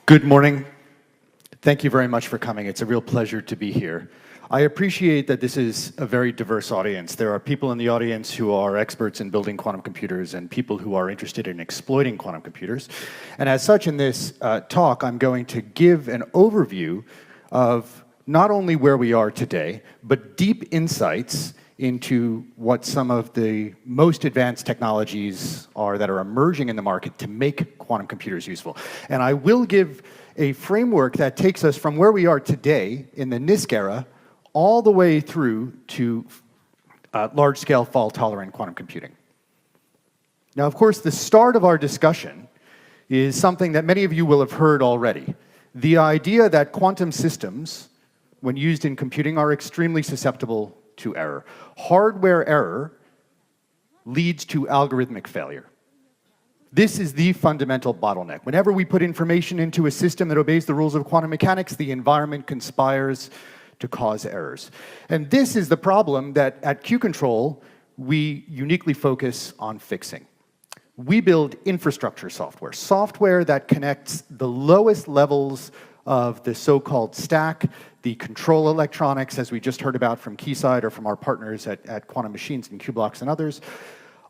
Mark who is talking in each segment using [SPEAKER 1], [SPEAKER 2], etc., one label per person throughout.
[SPEAKER 1] Good morning. Thank you very much for coming. It's a real pleasure to be here. I appreciate that this is a very diverse audience. There are people in the audience who are experts in building quantum computers and people who are interested in exploiting quantum computers. And as such, in this talk, I'm going to give an overview of not only where we are today, but deep insights into what some of the most advanced technologies are that are emerging in the market to make quantum computers useful. And I will give a framework that takes us from where we are today in the NISQ era all the way through to large-scale fault-tolerant quantum computing. Now, of course, the start of our discussion is something that many of you will have heard already. The idea that quantum systems, when used in computing, are extremely susceptible to error. Hardware error leads to algorithmic failure. This is the fundamental bottleneck. Whenever we put information into a system that obeys the rules of quantum mechanics, the environment conspires to cause errors. And this is the problem that at Q-Control we uniquely focus on fixing. We build infrastructure software, software that connects the lowest levels of the so-called stack, the control electronics, as we just heard about from Keysight or from our partners at Quantum Machines and Qblocks and others,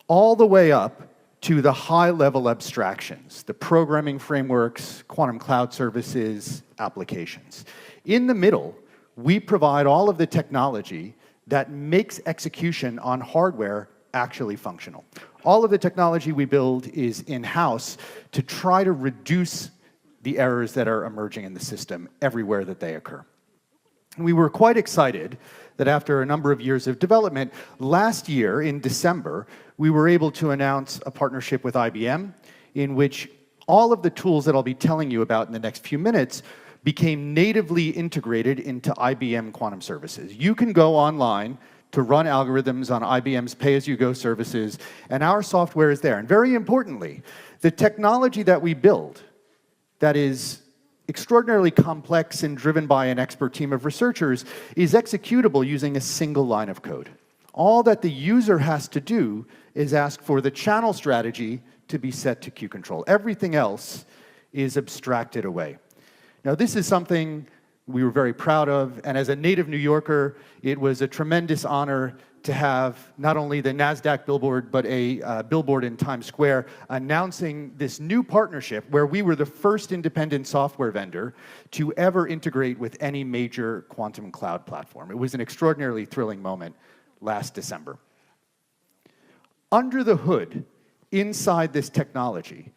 [SPEAKER 1] all the way up to the high-level abstractions, the programming frameworks, quantum cloud services, applications. In the middle, we provide all of the technology that makes execution on hardware actually functional. All of the technology we build is in-house to try to reduce the errors that are emerging in the system everywhere that they occur. We were quite excited that after a number of years of development, last year in December, we were able to announce a partnership with IBM in which all of the tools that I'll be telling you about in the next few minutes became natively integrated into IBM Quantum Services. You can go online to run algorithms on IBM's pay-as-you-go services, and our software is there. And very importantly, the technology that we build that is extraordinarily complex and driven by an expert team of researchers is executable using a single line of code. All that the user has to do is ask for the channel strategy to be set to Q-Control. Everything else is abstracted away. Now, this is something we were very proud of, and as a native New Yorker, it was a tremendous honor to have not only the NASDAQ billboard, but a billboard in Times Square announcing this new partnership where we were the first independent software vendor to ever integrate with any major quantum cloud platform. It was an extraordinarily thrilling moment last December. Under the hood, inside this technology,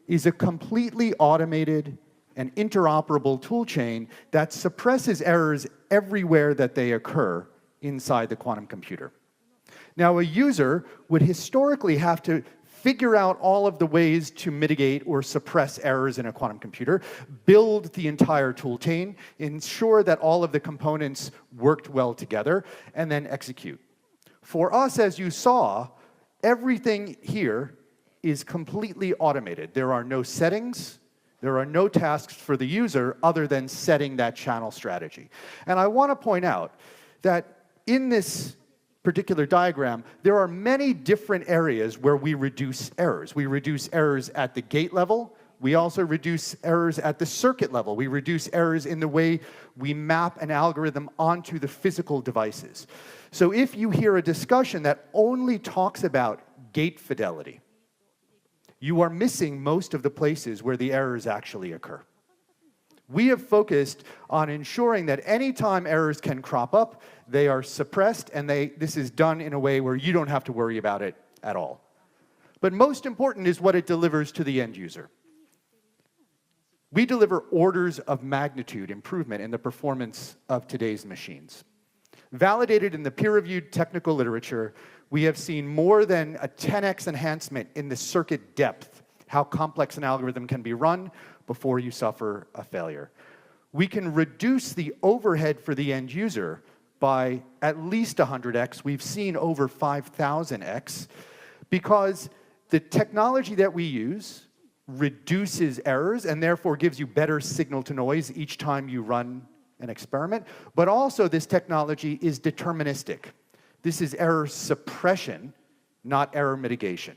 [SPEAKER 1] is a completely automated and interoperable toolchain that suppresses errors everywhere that they occur inside the quantum computer. Now, a user would historically have to figure out all of the ways to mitigate or suppress errors in a quantum computer, build the entire toolchain, ensure that all of the components worked well together, and then execute. For us, as you saw, everything here is completely automated. There are no settings. There are no tasks for the user other than setting that channel strategy. And I want to point out that in this particular diagram, there are many different areas where we reduce errors. We reduce errors at the gate level. We also reduce errors at the circuit level. We reduce errors in the way we map an algorithm onto the physical devices. So if you hear a discussion that only talks about gate fidelity, you are missing most of the places where the errors actually occur. We have focused on ensuring that any time errors can crop up, they are suppressed, and this is done in a way where you don't have to worry about it at all. But most important is what it delivers to the end user. We deliver orders of magnitude improvement in the performance of today's machines. Validated in the peer-reviewed technical literature, we have seen more than a 10x enhancement in the circuit depth, how complex an algorithm can be run before you suffer a failure. We can reduce the overhead for the end user by at least 100x. We've seen over 5,000x because the technology that we use reduces errors and therefore gives you better signal to noise each time you run an experiment. But also this technology is deterministic. This is error suppression, not error mitigation.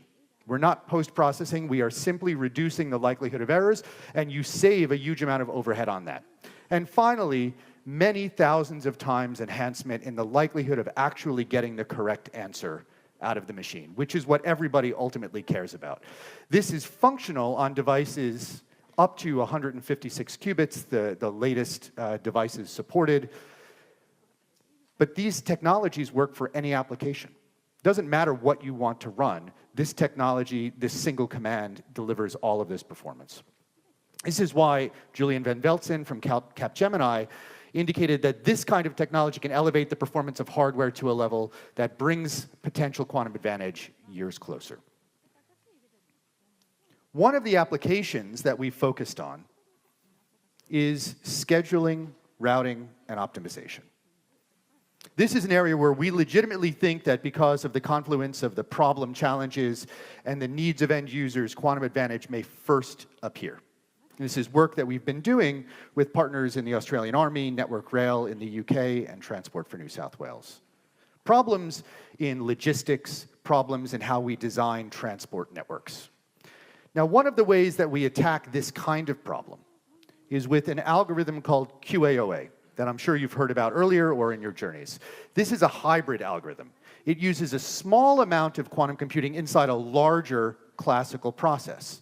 [SPEAKER 1] We're not post-processing. We are simply reducing the likelihood of errors, and you save a huge amount of overhead on that. And finally, many thousands of times enhancement in the likelihood of actually getting the correct answer out of the machine, which is what everybody ultimately cares about. This is functional on devices up to 156 qubits, the latest devices supported. But these technologies work for any application. Doesn't matter what you want to run, this technology, this single command delivers all of this performance. This is why Julian Van Velzen from Capgemini indicated that this kind of technology can elevate the performance of hardware to a level that brings potential quantum advantage years closer. One of the applications that we focused on is scheduling, routing, and optimization. This is an area where we legitimately think that because of the confluence of the problem challenges and the needs of end users, quantum advantage may first appear. This is work that we've been doing with partners in the Australian Army, Network Rail in the UK, and Transport for New South Wales. Problems in logistics, problems in how we design transport networks. Now, one of the ways that we attack this kind of problem is with an algorithm called QAOA, that I'm sure you've heard about earlier or in your journeys. This is a hybrid algorithm. It uses a small amount of quantum computing inside a larger classical process.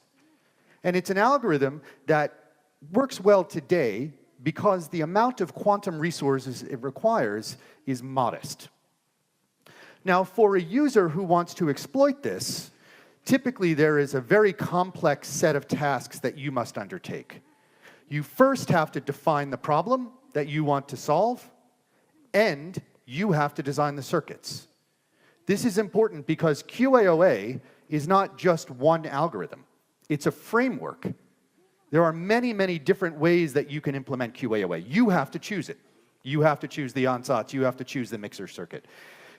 [SPEAKER 1] And it's an algorithm that works well today because the amount of quantum resources it requires is modest. Now, for a user who wants to exploit this, typically there is a very complex set of tasks that you must undertake. You first have to define the problem that you want to solve, and you have to design the circuits. This is important because QAOA is not just one algorithm. It's a framework. There are many, many different ways that you can implement QAOA. You have to choose it. You have to choose the ansatz. You have to choose the mixer circuit.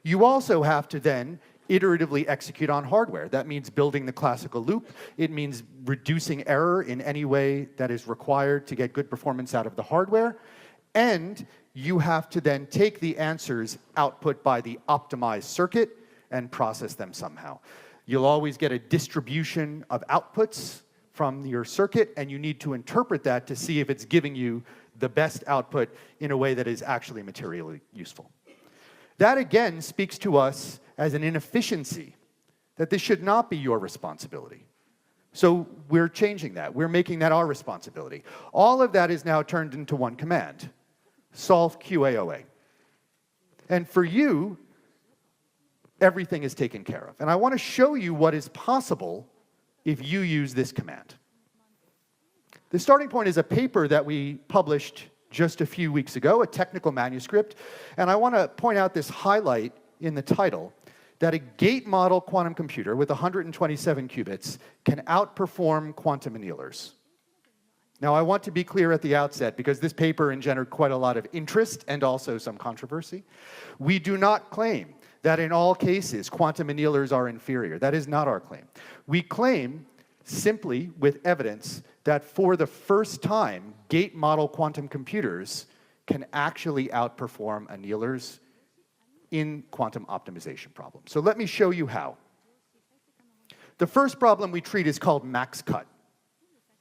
[SPEAKER 1] You also have to then iteratively execute on hardware. That means building the classical loop. It means reducing error in any way that is required to get good performance out of the hardware. And you have to then take the answers output by the optimized circuit and process them somehow. You'll always get a distribution of outputs from your circuit, and you need to interpret that to see if it's giving you the best output in a way that is actually materially useful. That, again, speaks to us as an inefficiency, that this should not be your responsibility. So we're changing that. We're making that our responsibility. All of that is now turned into one command: solve QAOA. And for you, everything is taken care of. And I want to show you what is possible if you use this command. The starting point is a paper that we published just a few weeks ago, a technical manuscript. And I want to point out this highlight in the title, that a gate model quantum computer with 127 qubits can outperform quantum annealers. Now, I want to be clear at the outset, because this paper engendered quite a lot of interest and also some controversy. We do not claim that in all cases quantum annealers are inferior. That is not our claim. We claim, simply with evidence, that for the first time, gate model quantum computers can actually outperform annealers in quantum optimization problems. So let me show you how. The first problem we treat is called max cut.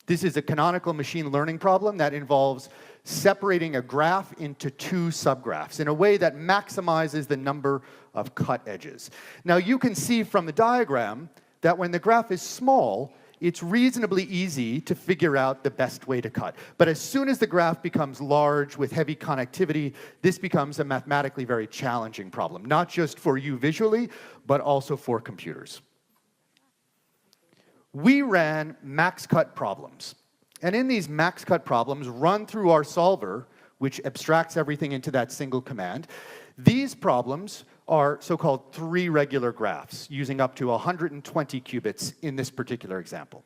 [SPEAKER 1] This is a canonical machine learning problem that involves separating a graph into two subgraphs in a way that maximizes the number of cut edges. Now, you can see from the diagram that when the graph is small, it's reasonably easy to figure out the best way to cut. But as soon as the graph becomes large with heavy connectivity, this becomes a mathematically very challenging problem, not just for you visually, but also for computers. We ran max cut problems. And in these max cut problems, run through our solver, which abstracts everything into that single command, these problems are so-called three regular graphs, using up to 120 qubits in this particular example.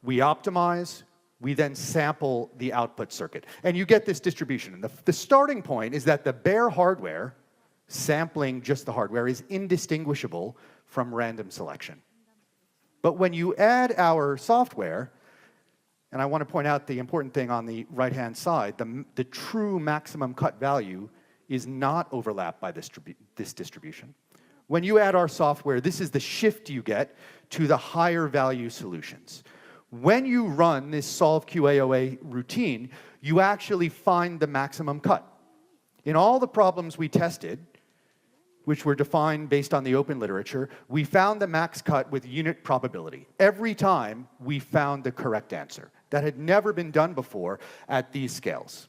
[SPEAKER 1] We optimize, we then sample the output circuit. And you get this distribution. And the starting point is that the bare hardware, sampling just the hardware, is indistinguishable from random selection. But when you add our software, and I want to point out the important thing on the right-hand side, the true maximum cut value is not overlapped by this distribution. When you add our software, this is the shift you get to the higher value solutions. When you run this solve QAOA routine, you actually find the maximum cut. In all the problems we tested, which were defined based on the open literature, we found the max cut with unit probability. Every time, we found the correct answer. That had never been done before at these scales.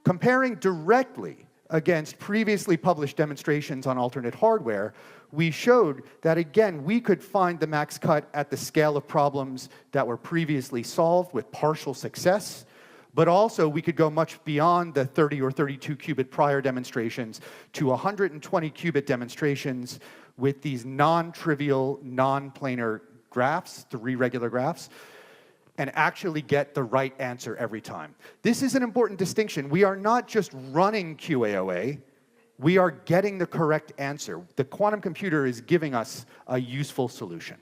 [SPEAKER 1] Comparing directly against previously published demonstrations on alternate hardware, we showed that, again, we could find the max cut at the scale of problems that were previously solved with partial success, but also we could go much beyond the 30 or 32 qubit prior demonstrations to 120 qubit demonstrations with these non-trivial, non-planar graphs, 3 regular graphs, and actually get the right answer every time. This is an important distinction. We are not just running QAOA, we are getting the correct answer. The quantum computer is giving us a useful solution.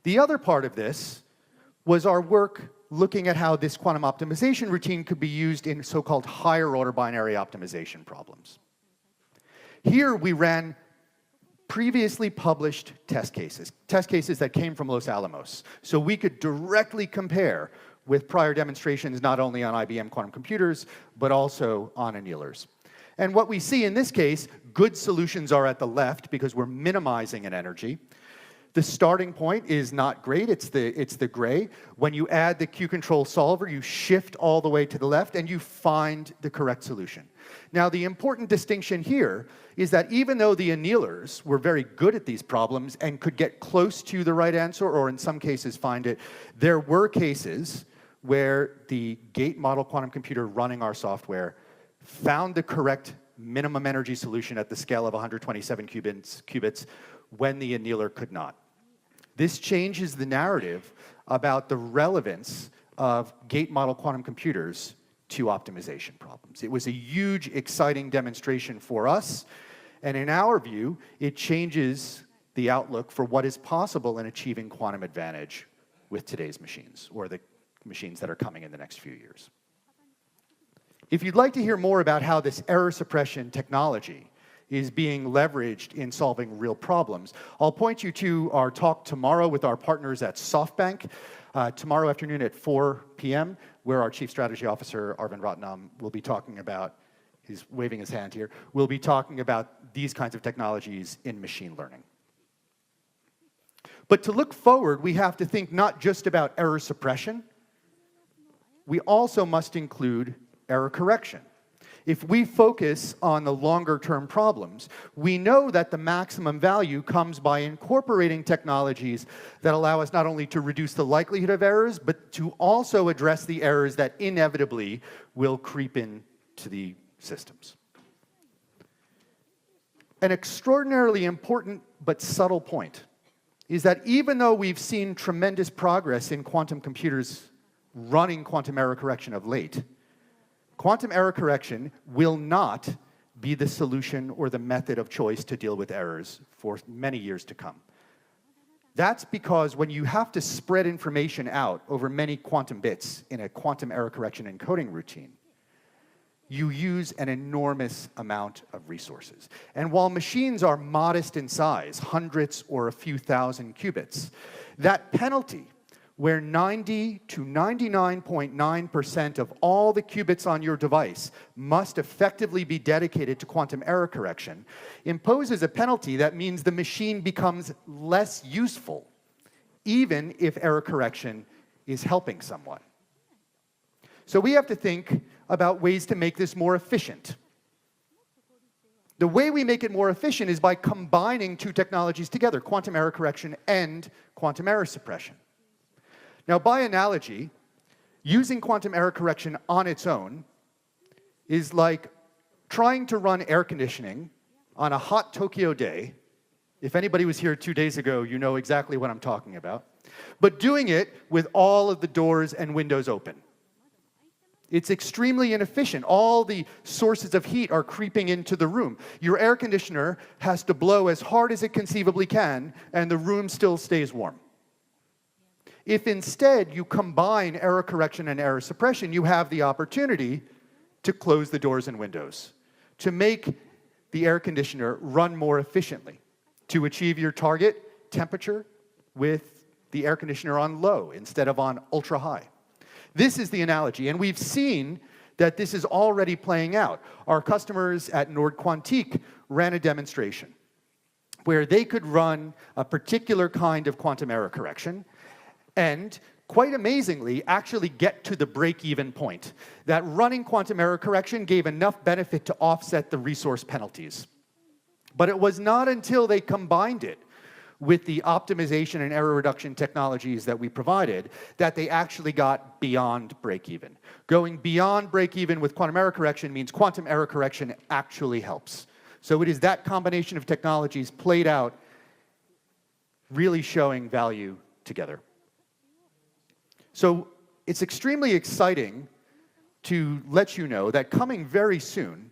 [SPEAKER 1] The other part of this was our work looking at how this quantum optimization routine could be used in so-called higher order binary optimization problems. Here we ran previously published test cases that came from Los Alamos. So we could directly compare with prior demonstrations not only on IBM quantum computers, but also on annealers. And what we see in this case, good solutions are at the left because we're minimizing an energy. The starting point is not great, it's the gray. When you add the Q-control solver, you shift all the way to the left and you find the correct solution. Now, the important distinction here is that even though the annealers were very good at these problems and could get close to the right answer, or in some cases find it, there were cases where the gate model quantum computer running our software found the correct minimum energy solution at the scale of 127 qubits when the annealer could not. This changes the narrative about the relevance of gate model quantum computers to optimization problems. It was a huge, exciting demonstration for us, and in our view, it changes the outlook for what is possible in achieving quantum advantage with today's machines, or the machines that are coming in the next few years. If you'd like to hear more about how this error suppression technology is being leveraged in solving real problems, I'll point you to our talk tomorrow with our partners at SoftBank, tomorrow afternoon at 4 p.m., where our Chief Strategy Officer, Arvind Ratnam, will be talking about, he's waving his hand here, will be talking about these kinds of technologies in machine learning. But to look forward, we have to think not just about error suppression, we also must include error correction. If we focus on the longer-term problems, we know that the maximum value comes by incorporating technologies that allow us not only to reduce the likelihood of errors, but to also address the errors that inevitably will creep into the systems. An extraordinarily important but subtle point is that even though we've seen tremendous progress in quantum computers running quantum error correction of late, quantum error correction will not be the solution or the method of choice to deal with errors for many years to come. That's because when you have to spread information out over many quantum bits in a quantum error correction encoding routine, you use an enormous amount of resources. And while machines are modest in size, hundreds or a few thousand qubits, that penalty where 90 to 99.9% of all the qubits on your device must effectively be dedicated to quantum error correction, imposes a penalty that means the machine becomes less useful, even if error correction is helping someone. So we have to think about ways to make this more efficient. The way we make it more efficient is by combining two technologies together, quantum error correction and quantum error suppression. Now, by analogy, using quantum error correction on its own is like trying to run air conditioning on a hot Tokyo day. If anybody was here 2 days ago, you know exactly what I'm talking about. But doing it with all of the doors and windows open. It's extremely inefficient. All the sources of heat are creeping into the room. Your air conditioner has to blow as hard as it conceivably can, and the room still stays warm. If instead you combine error correction and error suppression, you have the opportunity to close the doors and windows, to make the air conditioner run more efficiently to achieve your target temperature with the air conditioner on low instead of on ultra high. This is the analogy, and we've seen that this is already playing out. Our customers at Nord Quantique ran a demonstration where they could run a particular kind of quantum error correction and, quite amazingly, actually get to the break-even point. That running quantum error correction gave enough benefit to offset the resource penalties. But it was not until they combined it with the optimization and error reduction technologies that we provided that they actually got beyond break-even. Going beyond break-even with quantum error correction means quantum error correction actually helps. So it is that combination of technologies played out, really showing value together. So it's extremely exciting to let you know that coming very soon,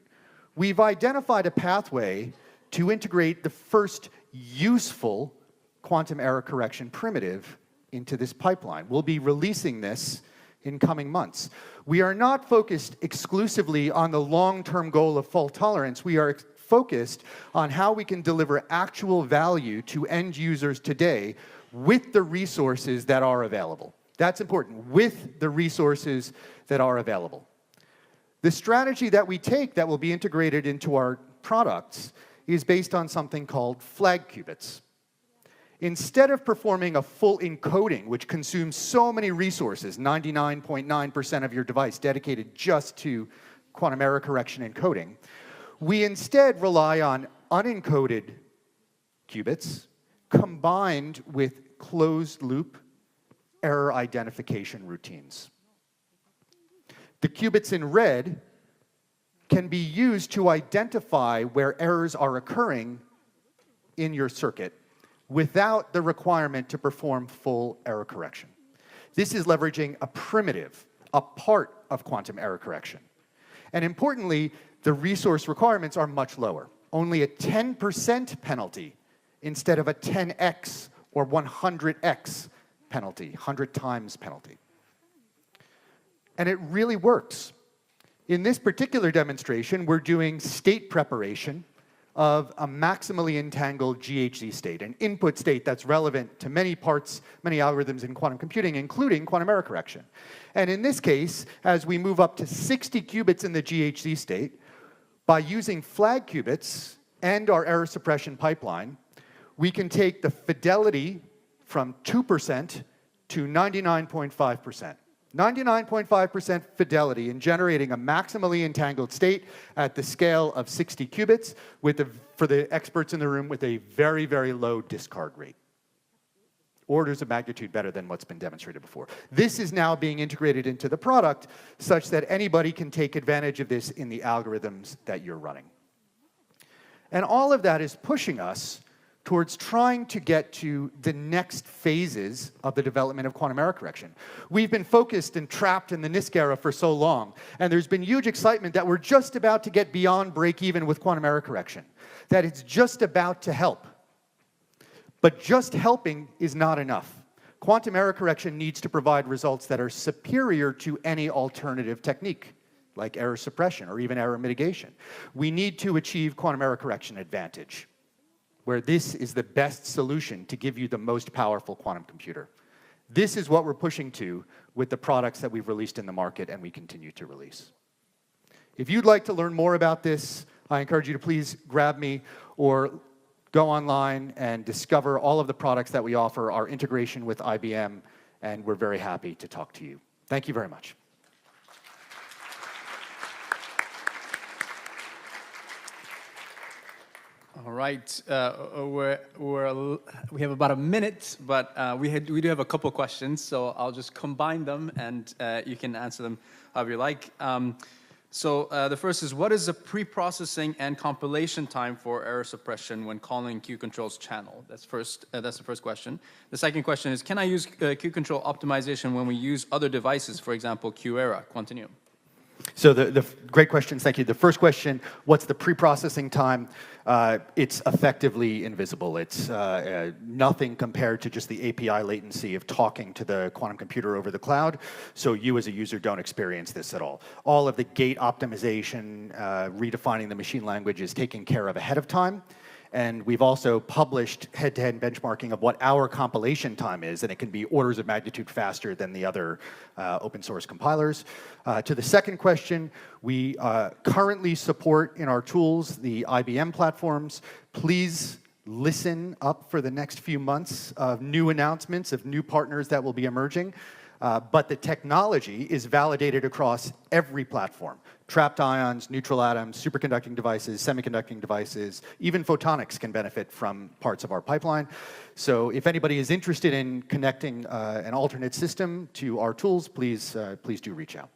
[SPEAKER 1] we've identified a pathway to integrate the first useful quantum error correction primitive into this pipeline. We'll be releasing this in coming months. We are not focused exclusively on the long-term goal of fault tolerance. We are focused on how we can deliver actual value to end users today with the resources that are available. That's important, with the resources that are available. The strategy that we take that will be integrated into our products is based on something called flag qubits. Instead of performing a full encoding, which consumes so many resources, 99.9% of your device dedicated just to quantum error correction encoding, we instead rely on unencoded qubits combined with closed-loop error identification routines. The qubits in red can be used to identify where errors are occurring in your circuit without the requirement to perform full error correction. This is leveraging a primitive, a part of quantum error correction. And importantly, the resource requirements are much lower. Only a 10% penalty instead of a 10x or 100x penalty, 100 times penalty. And it really works. In this particular demonstration, we're doing state preparation of a maximally entangled GHZ state, an input state that's relevant to many parts, many algorithms in quantum computing, including quantum error correction. And in this case, as we move up to 60 qubits in the GHZ state, by using flag qubits and our error suppression pipeline, we can take the fidelity from 2% to 99.5%. 99.5% fidelity in generating a maximally entangled state at the scale of 60 qubits, for the experts in the room, with a very, very low discard rate. Orders of magnitude better than what's been demonstrated before. This is now being integrated into the product such that anybody can take advantage of this in the algorithms that you're running. And all of that is pushing us towards trying to get to the next phases of the development of quantum error correction. We've been focused and trapped in the NISQ era for so long, and there's been huge excitement that we're just about to get beyond break-even with quantum error correction, that it's just about to help. But just helping is not enough. Quantum error correction needs to provide results that are superior to any alternative technique, like error suppression or even error mitigation. We need to achieve quantum error correction advantage, where this is the best solution to give you the most powerful quantum computer. This is what we're pushing to with the products that we've released in the market and we continue to release. If you'd like to learn more about this, I encourage you to please grab me or go online and discover all of the products that we offer, our integration with IBM, and we're very happy to talk to you. Thank you very much.
[SPEAKER 2] All right, we have about a minute, but we do have a couple questions, so I'll just combine them, and you can answer them however you like. The first is, what is the pre-processing and compilation time for error suppression when calling Q-Control's channel? That's the first question. The second question is, can I use Q-Control optimization when we use other devices, for example, QERA, Quantinuum?
[SPEAKER 1] So the great questions, thank you. The first question, what's the pre-processing time? It's effectively invisible. It's nothing compared to just the API latency of talking to the quantum computer over the cloud, so you as a user don't experience this at all. All of the gate optimization, redefining the machine language is taken care of ahead of time. And we've also published head-to-head benchmarking of what our compilation time is, and it can be orders of magnitude faster than the other open source compilers. To the second question, we currently support in our tools the IBM platforms. Please listen up for the next few months of new announcements of new partners that will be emerging. But the technology is validated across every platform. Trapped ions, neutral atoms, superconducting devices, semiconducting devices, even photonics can benefit from parts of our pipeline. So if anybody is interested in connecting an alternate system to our tools, please do reach out.